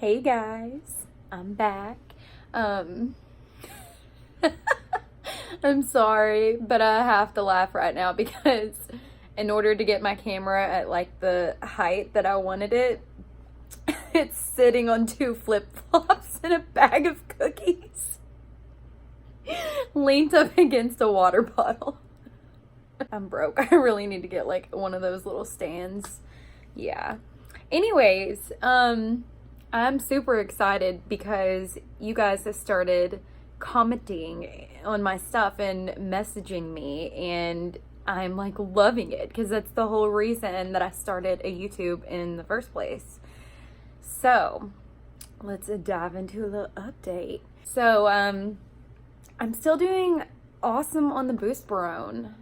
Hey guys, I'm back. I'm sorry, but I have to laugh right now because in order to get my camera at like the height that I wanted it, it's sitting on 2 flip-flops and a bag of cookies leaned up against a water bottle. I'm broke. I really need to get like one of those little stands. Yeah. Anyways, I'm super excited because you guys have started commenting on my stuff and messaging me, and I'm like loving it because that's the whole reason that I started a YouTube in the first place. So let's dive into a little update. So I'm still doing awesome on the Buspirone.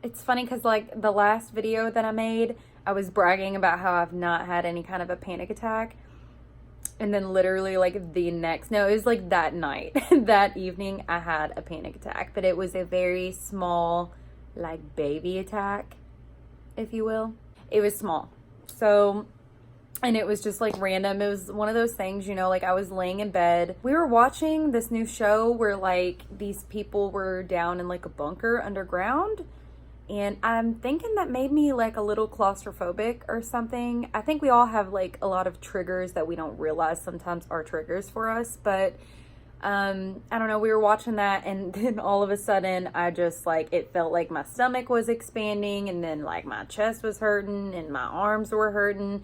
It's funny because like the last video that I made, I was bragging about how I've not had any kind of a panic attack. And then literally like it was like that night, that evening, I had a panic attack. But it was a very small, like baby attack, if you will. It was small. So, and it was just like random. It was one of those things, you know, like I was laying in bed. We were watching this new show where like these people were down in like a bunker underground. And I'm thinking that made me like a little claustrophobic or something. I think we all have like a lot of triggers that we don't realize sometimes are triggers for us. But I don't know, we were watching that and then all of a sudden I just like, it felt like my stomach was expanding and then like my chest was hurting and my arms were hurting.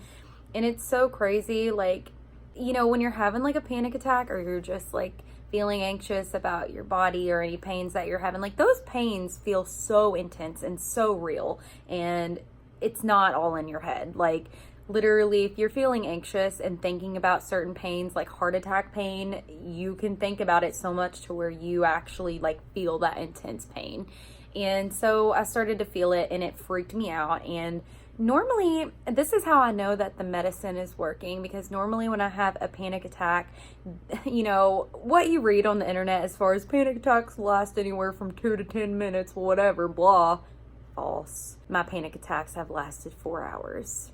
And it's so crazy. Like, you know, when you're having like a panic attack or you're just like feeling anxious about your body or any pains that you're having, like those pains feel so intense and so real, and it's not all in your head. Like literally, if you're feeling anxious and thinking about certain pains like heart attack pain, you can think about it so much to where you actually like feel that intense pain. And so I started to feel it and it freaked me out. And normally, this is how I know that the medicine is working, because normally when I have a panic attack, you know, what you read on the internet as far as panic attacks last anywhere from 2 to 10 minutes, whatever, blah, false. My panic attacks have lasted 4 hours.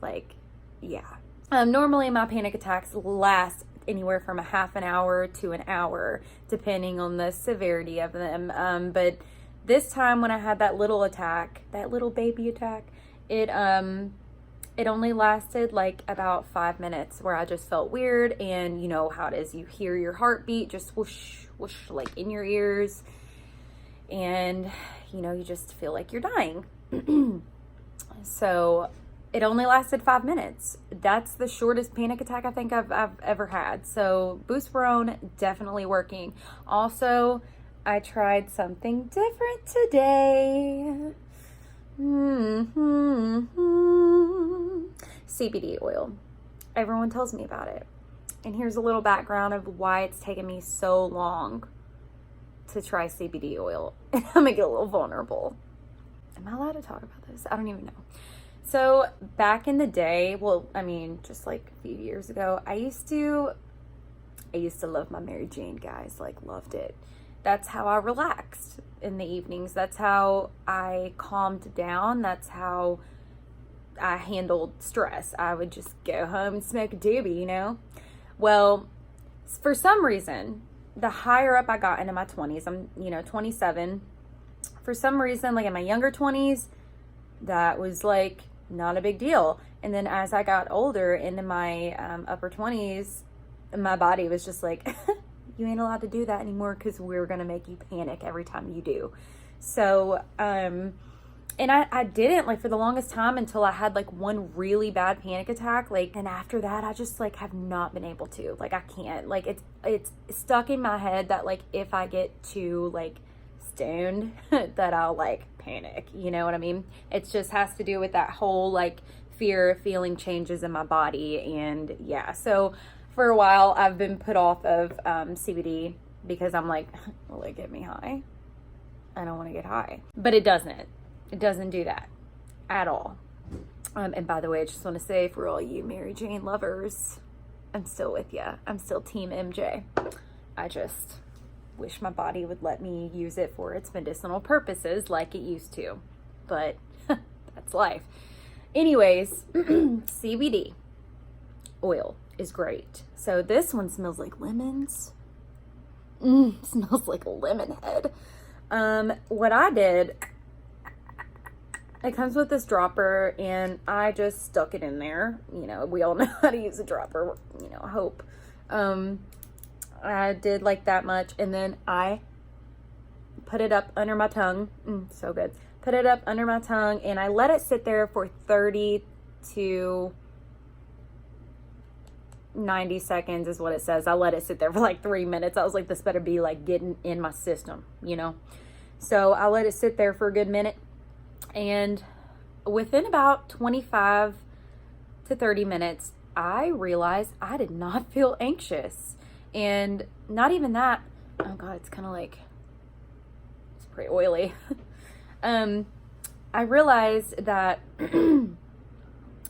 Like, yeah. Normally my panic attacks last anywhere from a half an hour to an hour, depending on the severity of them. But this time when I had that little attack, that little baby attack, it only lasted like about 5 minutes, where I just felt weird. And you know how it is, you hear your heartbeat just whoosh, whoosh, like in your ears. And you know, you just feel like you're dying. So it only lasted 5 minutes. That's the shortest panic attack I think I've ever had. So Buspirone definitely working. Also, I tried something different today. CBD oil. Everyone tells me about it. And here's a little background of why it's taken me so long to try CBD oil. And I'm gonna get a little vulnerable. Am I allowed to talk about this? I don't even know. So back in the day, well, I mean, just like a few years ago, I used to love my Mary Jane, guys. Like, loved it. That's how I relaxed in the evenings. That's how I calmed down. That's how I handled stress. I would just go home and smoke a doobie, you know? Well, for some reason, the higher up I got into my 20s, I'm, 27. For some reason, like in my younger 20s, that was like not a big deal. And then as I got older, into my upper 20s, my body was just like, you ain't allowed to do that anymore because we're going to make you panic every time you do. So, and I didn't, like, for the longest time until I had like one really bad panic attack. Like, and after that, I just like have not been able to, like, I can't, like, it's stuck in my head that like, if I get too like stoned that I'll like panic, you know what I mean? It just has to do with that whole like fear of feeling changes in my body. And yeah, so for a while I've been put off of CBD because I'm like, will it get me high? I don't want to get high. But it doesn't do that at all. And by the way, I just want to say, for all you Mary Jane lovers, I'm still with you. I'm still Team MJ. I just wish my body would let me use it for its medicinal purposes like it used to. But that's life. Anyways, CBD. oil is great. So this one smells like lemons. Smells like a lemon head. What I did, it comes with this dropper, and I just stuck it in there. You know, we all know how to use a dropper, you know, I hope. I did like that much, and then I put it up under my tongue. So good. Put it up under my tongue, and I let it sit there for 30 to 90 seconds is what it says. I let it sit there for like 3 minutes. I was like, this better be like getting in my system, you know? So I let it sit there for a good minute, and within about 25 to 30 minutes, I realized I did not feel anxious. And not even that. Oh God, it's kind of like, it's pretty oily. I realized that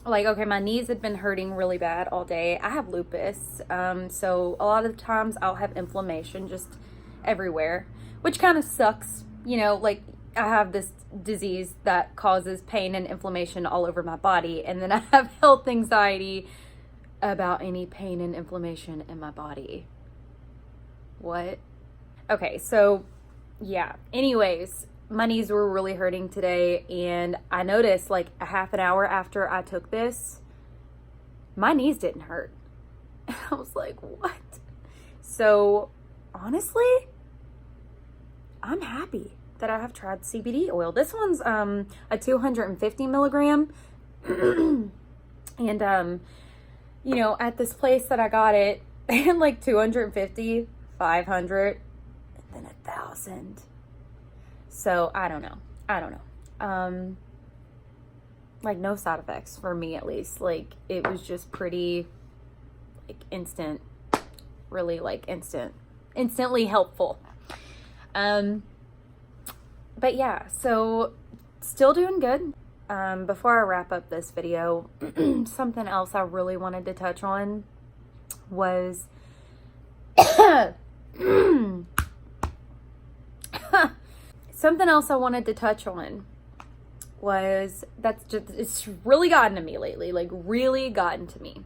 like, okay, my knees had been hurting really bad all day. I have lupus. So a lot of times I'll have inflammation just everywhere, which kind of sucks. You know, like I have this disease that causes pain and inflammation all over my body. And then I have health anxiety about any pain and inflammation in my body. What? Okay, so yeah. Anyways, my knees were really hurting today, and I noticed like a half an hour after I took this, my knees didn't hurt. I was like, what? So honestly, I'm happy that I have tried CBD oil. This one's a 250 milligram. And you know, at this place that I got it, they had like 250, 500, and then 1,000. So I don't know. Like no side effects for me, at least. Like it was just pretty like instant, really like instantly helpful. But yeah, so still doing good. Before I wrap up this video, something else I really wanted to touch on was something else I wanted to touch on was that's just, it's really gotten to me lately, like really gotten to me.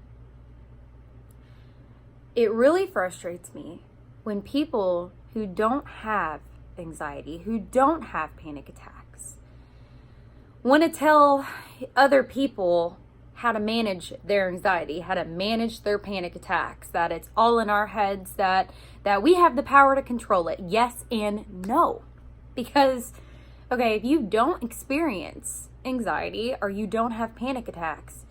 It really frustrates me when people who don't have anxiety, who don't have panic attacks, want to tell other people how to manage their anxiety, how to manage their panic attacks, that it's all in our heads, that we have the power to control it. Yes and no. Because, okay, if you don't experience anxiety or you don't have panic attacks,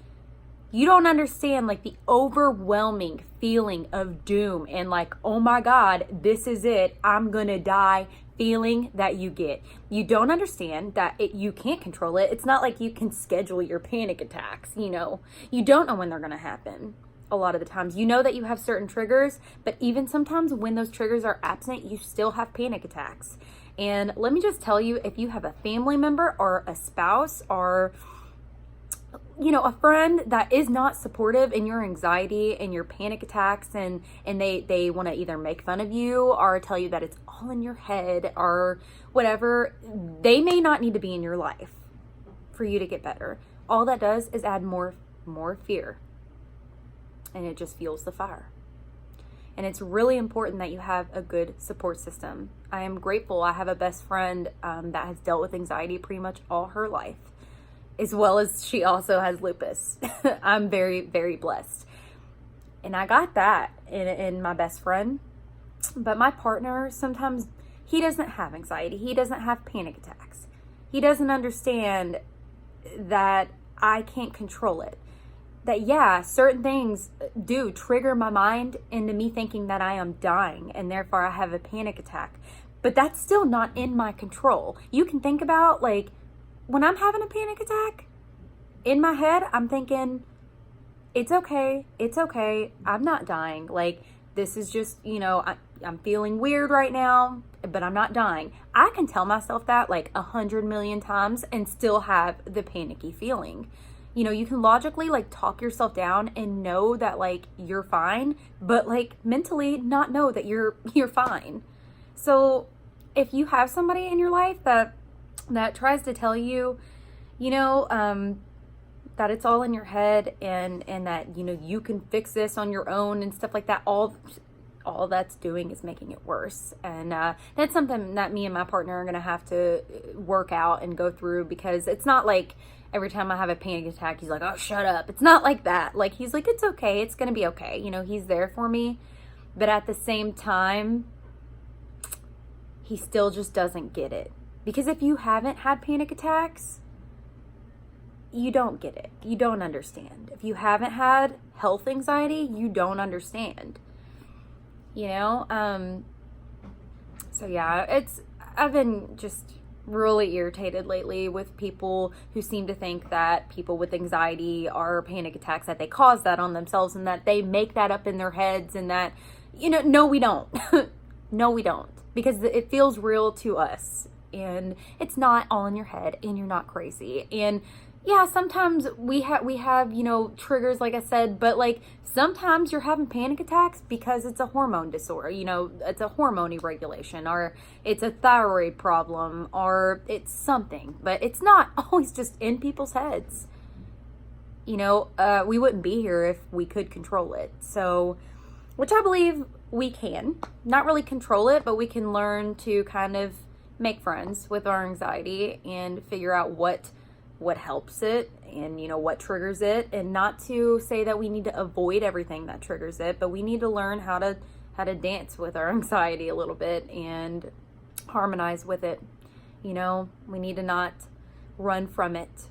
you don't understand like the overwhelming feeling of doom and like, oh my God, this is it, I'm gonna die feeling that you get. You don't understand that you can't control it. It's not like you can schedule your panic attacks, you know. You don't know when they're gonna happen. A lot of the times, you know that you have certain triggers, but even sometimes when those triggers are absent, you still have panic attacks. And let me just tell you, if you have a family member or a spouse or, you know, a friend that is not supportive in your anxiety and your panic attacks, and they want to either make fun of you or tell you that it's all in your head or whatever, they may not need to be in your life for you to get better. All that does is add more fear, and it just fuels the fire. And it's really important that you have a good support system. I am grateful I have a best friend that has dealt with anxiety pretty much all her life, as well as she also has lupus. I'm very, very blessed. And I got that in my best friend. But my partner, sometimes he doesn't have anxiety. He doesn't have panic attacks. He doesn't understand that I can't control it. That, yeah, certain things do trigger my mind into me thinking that I am dying and therefore I have a panic attack. But that's still not in my control. You can think about, like, when I'm having a panic attack, in my head, I'm thinking, it's okay, I'm not dying. Like, this is just, you know, I'm feeling weird right now, but I'm not dying. I can tell myself that like 100 million times and still have the panicky feeling. You know, you can logically like talk yourself down and know that like you're fine, but like mentally not know that you're fine. So if you have somebody in your life that tries to tell you, you know, that it's all in your head, and that, you know, you can fix this on your own and stuff like that. All that's doing is making it worse. And that's something that me and my partner are going to have to work out and go through, because it's not like every time I have a panic attack, he's like, oh, shut up. It's not like that. Like, he's like, it's okay. It's going to be okay. You know, he's there for me. But at the same time, he still just doesn't get it. Because if you haven't had panic attacks, you don't get it. You don't understand. If you haven't had health anxiety, you don't understand. You know? So yeah, I've been just really irritated lately with people who seem to think that people with anxiety are panic attacks, that they cause that on themselves, and that they make that up in their heads, and that, you know, no, we don't. No, we don't. Because it feels real to us, and it's not all in your head, and you're not crazy. And yeah, sometimes we have, you know, triggers, like I said, but like sometimes you're having panic attacks because it's a hormone disorder, you know, it's a hormone irregulation, or it's a thyroid problem, or it's something, but it's not always just in people's heads. You know, we wouldn't be here if we could control it. So, which I believe we can. Not really control it, but we can learn to kind of make friends with our anxiety and figure out what helps it, and, you know, what triggers it. And not to say that we need to avoid everything that triggers it, but we need to learn how to dance with our anxiety a little bit and harmonize with it. You know, we need to not run from it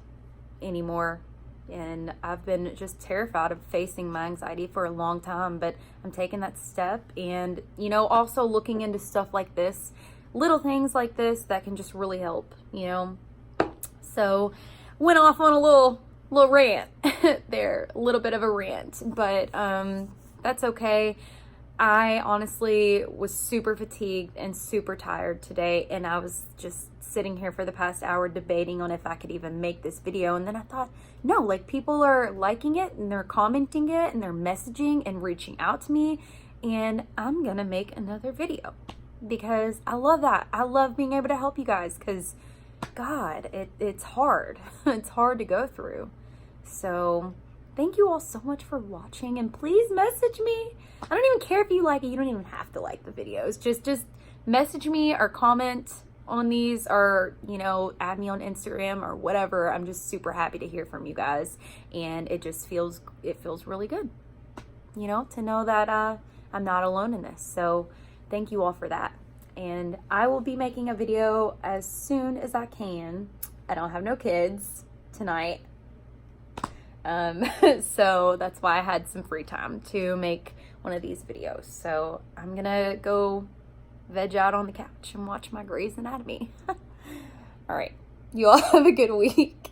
anymore. And I've been just terrified of facing my anxiety for a long time, but I'm taking that step. And, you know, also looking into stuff like this, little things like this that can just really help, you know. So went off on a little rant there, a little bit of a rant, but that's okay. I honestly was super fatigued and super tired today, and I was just sitting here for the past hour debating on if I could even make this video. And then I thought, no, like, people are liking it and they're commenting it and they're messaging and reaching out to me, and I'm gonna make another video because I love that. I love being able to help you guys, because God, it's hard. It's hard to go through. So thank you all so much for watching, and please message me. I don't even care if you like it. You don't even have to like the videos. Just message me or comment on these, or, you know, add me on Instagram or whatever. I'm just super happy to hear from you guys, and it feels really good, you know, to know that I'm not alone in this. So thank you all for that. And I will be making a video as soon as I can. I don't have no kids tonight. So that's why I had some free time to make one of these videos. So I'm gonna go veg out on the couch and watch my Grey's Anatomy. All right. You all have a good week.